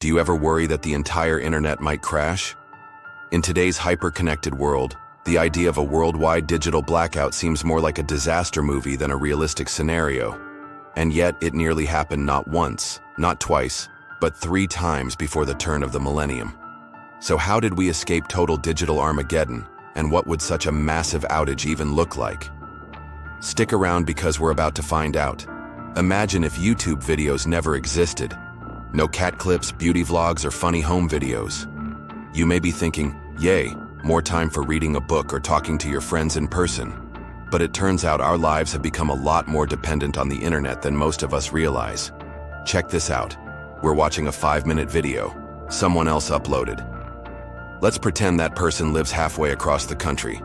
Do you ever worry that the entire internet might crash? In today's hyper-connected world, the idea of a worldwide digital blackout seems more like a disaster movie than a realistic scenario. And yet, it nearly happened not once, not twice, but 3 times before the turn of the millennium. So how did we escape total digital Armageddon, and what would such a massive outage even look like? Stick around because we're about to find out. Imagine if YouTube videos never existed. No cat clips, beauty vlogs, or funny home videos. You may be thinking, yay, more time for reading a book or talking to your friends in person. But it turns out our lives have become a lot more dependent on the internet than most of us realize. Check this out. We're watching a 5-minute video. Someone else uploaded. Let's pretend that person lives halfway across the country.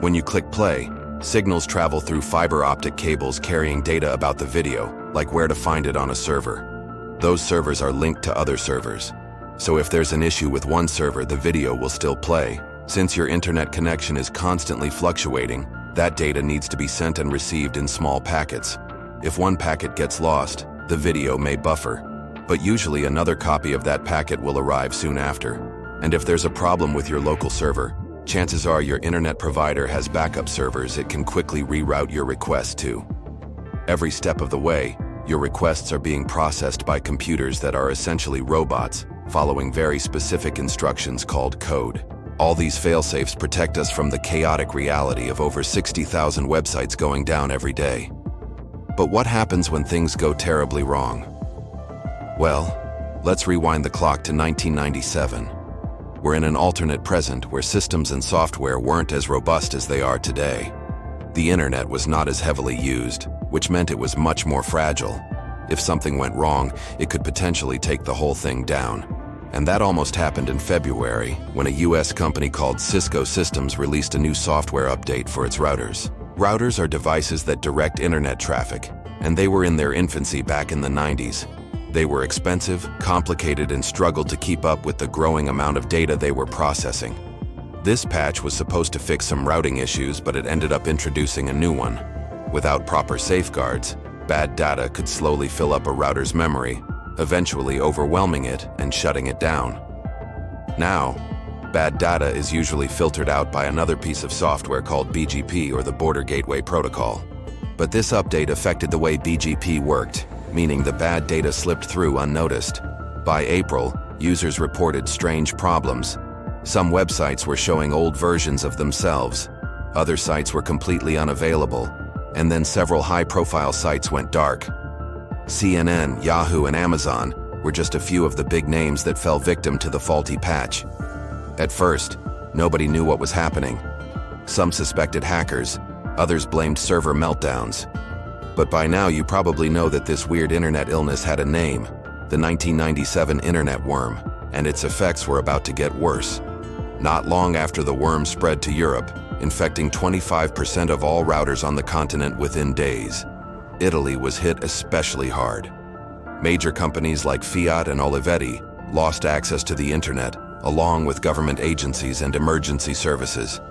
When you click play, signals travel through fiber optic cables carrying data about the video, like where to find it on a server. Those servers are linked to other servers. So if there's an issue with one server, the video will still play. Since your internet connection is constantly fluctuating, that data needs to be sent and received in small packets. If one packet gets lost, the video may buffer. But usually another copy of that packet will arrive soon after. And if there's a problem with your local server, chances are your internet provider has backup servers it can quickly reroute your request to. Every step of the way, your requests are being processed by computers that are essentially robots, following very specific instructions called code. All these failsafes protect us from the chaotic reality of over 60,000 websites going down every day. But what happens when things go terribly wrong? Well, let's rewind the clock to 1997. We're in an alternate present where systems and software weren't as robust as they are today. The internet was not as heavily used, which meant it was much more fragile. If something went wrong, it could potentially take the whole thing down. And that almost happened in February, when a US company called Cisco Systems released a new software update for its routers. Routers are devices that direct internet traffic, and they were in their infancy back in the 90s. They were expensive, complicated, and struggled to keep up with the growing amount of data they were processing. This patch was supposed to fix some routing issues, but it ended up introducing a new one. Without proper safeguards, bad data could slowly fill up a router's memory, eventually overwhelming it and shutting it down. Now, bad data is usually filtered out by another piece of software called BGP, or the Border Gateway Protocol. But this update affected the way BGP worked, meaning the bad data slipped through unnoticed. By April, users reported strange problems. Some websites were showing old versions of themselves. Other sites were completely unavailable. And then several high-profile sites went dark. CNN, Yahoo, and Amazon were just a few of the big names that fell victim to the faulty patch. At first, nobody knew what was happening. Some suspected hackers, others blamed server meltdowns. But by now you probably know that this weird internet illness had a name, the 1997 internet worm, and its effects were about to get worse. Not long after the worm spread to Europe, infecting 25% of all routers on the continent within days. Italy was hit especially hard. Major companies like Fiat and Olivetti lost access to the internet, along with government agencies and emergency services.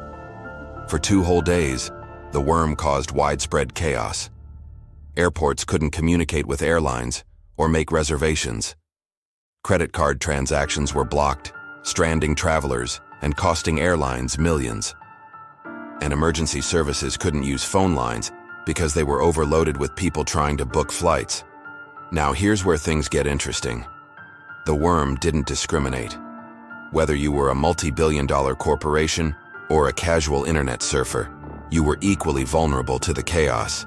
For 2 whole days, the worm caused widespread chaos. Airports couldn't communicate with airlines or make reservations. Credit card transactions were blocked, stranding travelers and costing airlines millions. And emergency services couldn't use phone lines because they were overloaded with people trying to book flights. Now here's where things get interesting. The worm didn't discriminate. Whether you were a multi-billion-dollar corporation or a casual internet surfer, you were equally vulnerable to the chaos.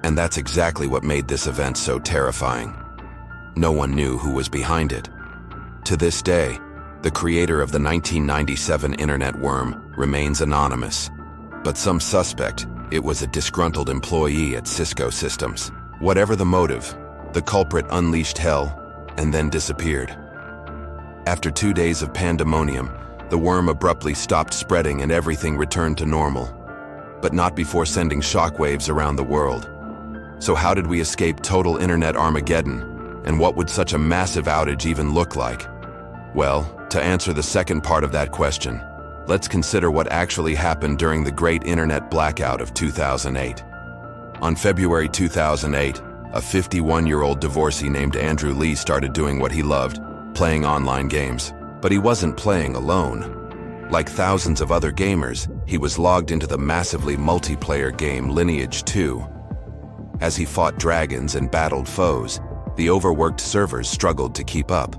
And that's exactly what made this event so terrifying. No one knew who was behind it. To this day, the creator of the 1997 internet worm remains anonymous. But some suspect it was a disgruntled employee at Cisco Systems. Whatever the motive, the culprit unleashed hell and then disappeared. After 2 days of pandemonium, the worm abruptly stopped spreading and everything returned to normal. But not before sending shockwaves around the world. So how did we escape total internet Armageddon? And what would such a massive outage even look like? Well, to answer the second part of that question, let's consider what actually happened during the great internet blackout of 2008. On February 2008, a 51-year-old divorcee named Andrew Lee started doing what he loved, playing online games. But he wasn't playing alone. Like thousands of other gamers, he was logged into the massively multiplayer game Lineage 2. As he fought dragons and battled foes, the overworked servers struggled to keep up.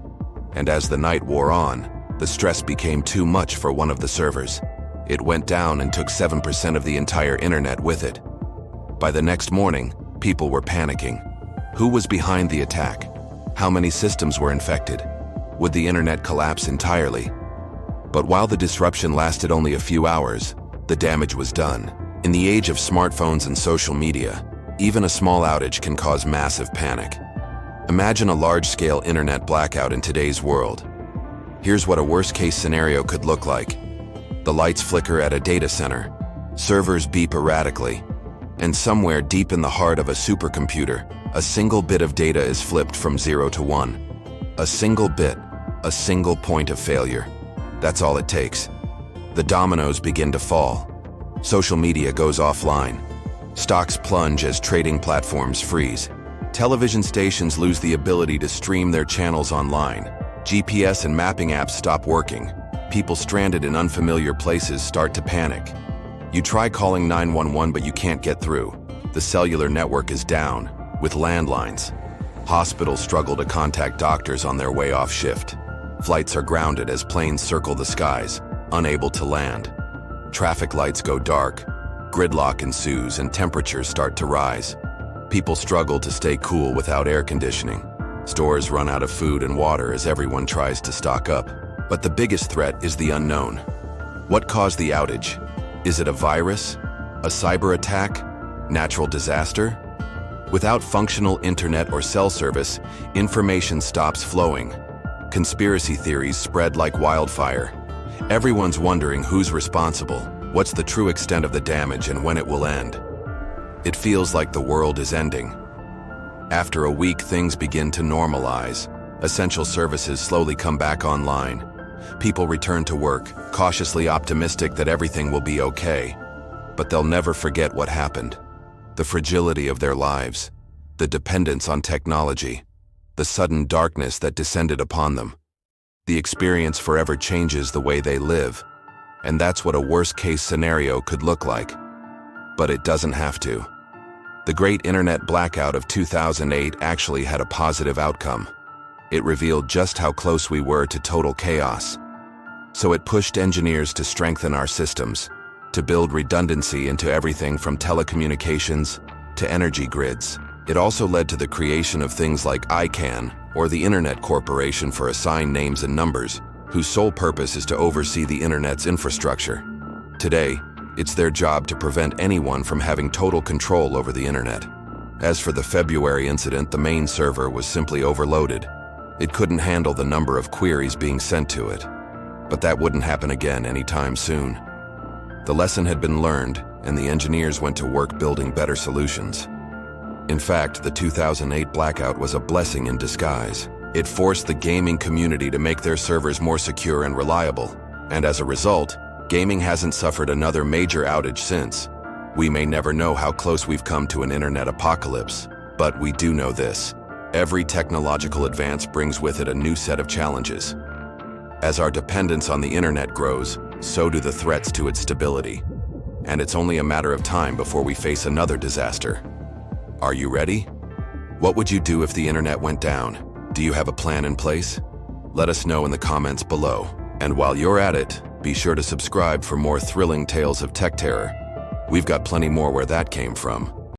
And as the night wore on, the stress became too much for one of the servers. It went down and took 7% of the entire internet with it. By the next morning, people were panicking. Who was behind the attack? How many systems were infected? Would the internet collapse entirely? But while the disruption lasted only a few hours, the damage was done. In the age of smartphones and social media, even a small outage can cause massive panic. Imagine a large-scale internet blackout in today's world. Here's what a worst-case scenario could look like. The lights flicker at a data center, servers beep erratically, and somewhere deep in the heart of a supercomputer, a single bit of data is flipped from 0 to 1. A single bit, a single point of failure. That's all it takes. The dominoes begin to fall. Social media goes offline. Stocks plunge as trading platforms freeze. Television stations lose the ability to stream their channels online. GPS and mapping apps stop working. People stranded in unfamiliar places start to panic. You try calling 911, but you can't get through. The cellular network is down, with landlines. Hospitals struggle to contact doctors on their way off shift. Flights are grounded as planes circle the skies, unable to land. Traffic lights go dark. Gridlock ensues and temperatures start to rise. People struggle to stay cool without air conditioning. Stores run out of food and water as everyone tries to stock up. But the biggest threat is the unknown. What caused the outage? Is it a virus? A cyber attack? Natural disaster? Without functional internet or cell service, information stops flowing. Conspiracy theories spread like wildfire. Everyone's wondering who's responsible, what's the true extent of the damage, and when it will end. It feels like the world is ending. After a week, things begin to normalize. Essential services slowly come back online. People return to work, cautiously optimistic that everything will be okay. But they'll never forget what happened. The fragility of their lives, the dependence on technology, the sudden darkness that descended upon them. The experience forever changes the way they live, and that's what a worst-case scenario could look like. But it doesn't have to. The Great Internet Blackout of 2008 actually had a positive outcome. It revealed just how close we were to total chaos. So it pushed engineers to strengthen our systems, to build redundancy into everything from telecommunications to energy grids. It also led to the creation of things like ICANN, or the Internet Corporation for Assigned Names and Numbers, whose sole purpose is to oversee the Internet's infrastructure. Today, it's their job to prevent anyone from having total control over the Internet. As for the February incident, the main server was simply overloaded. It couldn't handle the number of queries being sent to it. But that wouldn't happen again anytime soon. The lesson had been learned, and the engineers went to work building better solutions. In fact, the 2008 blackout was a blessing in disguise. It forced the gaming community to make their servers more secure and reliable. And as a result, gaming hasn't suffered another major outage since. We may never know how close we've come to an internet apocalypse, but we do know this. Every technological advance brings with it a new set of challenges. As our dependence on the internet grows, so do the threats to its stability. And it's only a matter of time before we face another disaster. Are you ready? What would you do if the internet went down? Do you have a plan in place? Let us know in the comments below. And while you're at it, be sure to subscribe for more thrilling tales of tech terror. We've got plenty more where that came from.